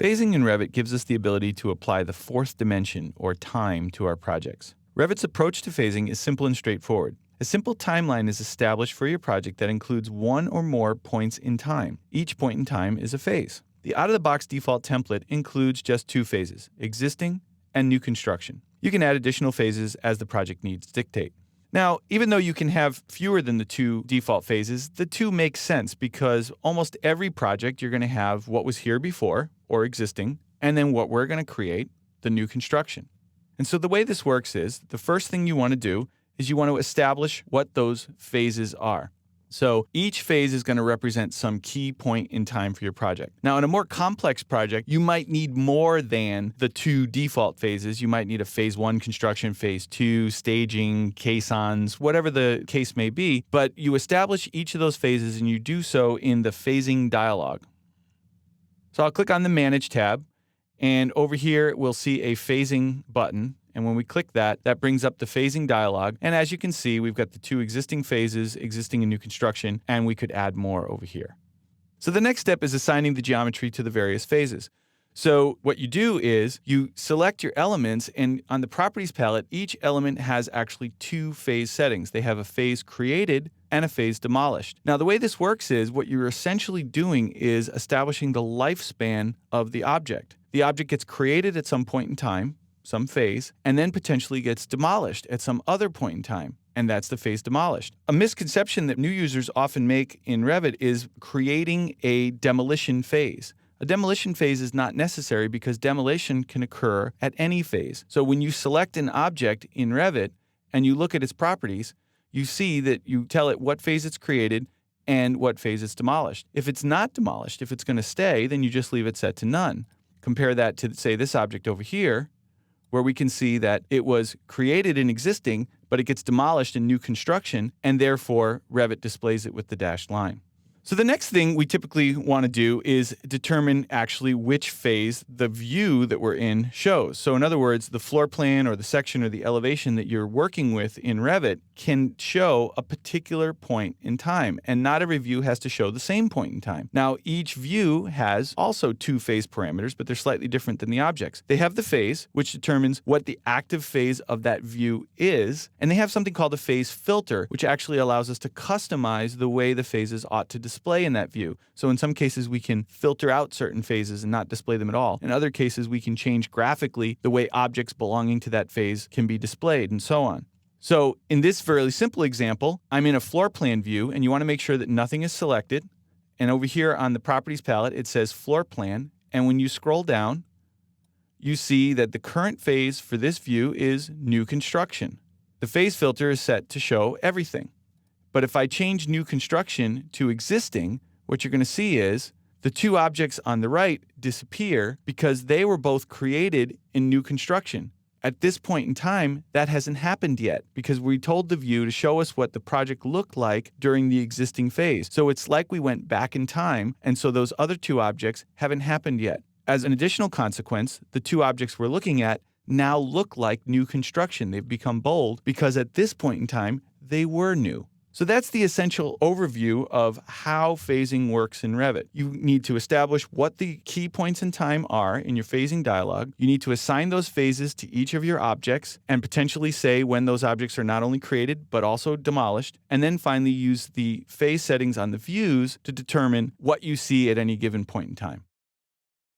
Phasing in Revit gives us the ability to apply the fourth dimension, or time, to our projects. Revit's approach to phasing is simple and straightforward. A simple timeline is established for your project that includes one or more points in time. Each point in time is a phase. The out-of-the-box default template includes just two phases, existing and new construction. You can add additional phases as the project needs dictate. Now, even though you can have fewer than the two default phases, the two make sense because almost every project you're going to have what was here before, or existing, and then what we're going to create, the new construction. And so the way this works is, the first thing you want to do is you want to establish what those phases are. So each phase is going to represent some key point in time for your project. Now, in a more complex project, you might need more than the two default phases. You might need a phase 1 construction, phase 2, staging, caissons, whatever the case may be. But you establish each of those phases and you do so in the phasing dialog. So I'll click on the Manage tab, and over here we'll see a phasing button. And when we click that, that brings up the phasing dialog. And as you can see, we've got the two existing phases, existing and new construction, and we could add more over here. So the next step is assigning the geometry to the various phases. So what you do is you select your elements, and on the properties palette, each element has actually two phase settings. They have a phase created and a phase demolished. Now, the way this works is what you're essentially doing is establishing the lifespan of the object. The object gets created at some point in time, some phase, and then potentially gets demolished at some other point in time, and that's the phase demolished. A misconception that new users often make in Revit is creating a demolition phase. A demolition phase is not necessary because demolition can occur at any phase. So when you select an object in Revit and you look at its properties, you see that you tell it what phase it's created and what phase it's demolished. If it's not demolished, if it's going to stay, then you just leave it set to none. Compare that to, say, this object over here, where we can see that it was created in existing, but it gets demolished in new construction, and therefore Revit displays it with the dashed line. So the next thing we typically want to do is determine actually which phase the view that we're in shows. So in other words, the floor plan or the section or the elevation that you're working with in Revit can show a particular point in time, and not every view has to show the same point in time. Now, each view has also two phase parameters, but they're slightly different than the objects. They have the phase, which determines what the active phase of that view is, and they have something called a phase filter, which actually allows us to customize the way the phases ought to display in that view. So in some cases, we can filter out certain phases and not display them at all. In other cases, we can change graphically the way objects belonging to that phase can be displayed, and so on. So in this fairly simple example, I'm in a floor plan view, and you want to make sure that nothing is selected. And over here on the properties palette, it says floor plan. And when you scroll down, you see that the current phase for this view is new construction. The phase filter is set to show everything. But if I change new construction to existing, what you're going to see is the two objects on the right disappear because they were both created in new construction. At this point in time, that hasn't happened yet because we told the view to show us what the project looked like during the existing phase. So it's like we went back in time, and so those other two objects haven't happened yet. As an additional consequence, the two objects we're looking at now look like new construction. They've become bold because at this point in time, they were new. So that's the essential overview of how phasing works in Revit. You need to establish what the key points in time are in your phasing dialog. You need to assign those phases to each of your objects and potentially say when those objects are not only created but also demolished. And then finally use the phase settings on the views to determine what you see at any given point in time.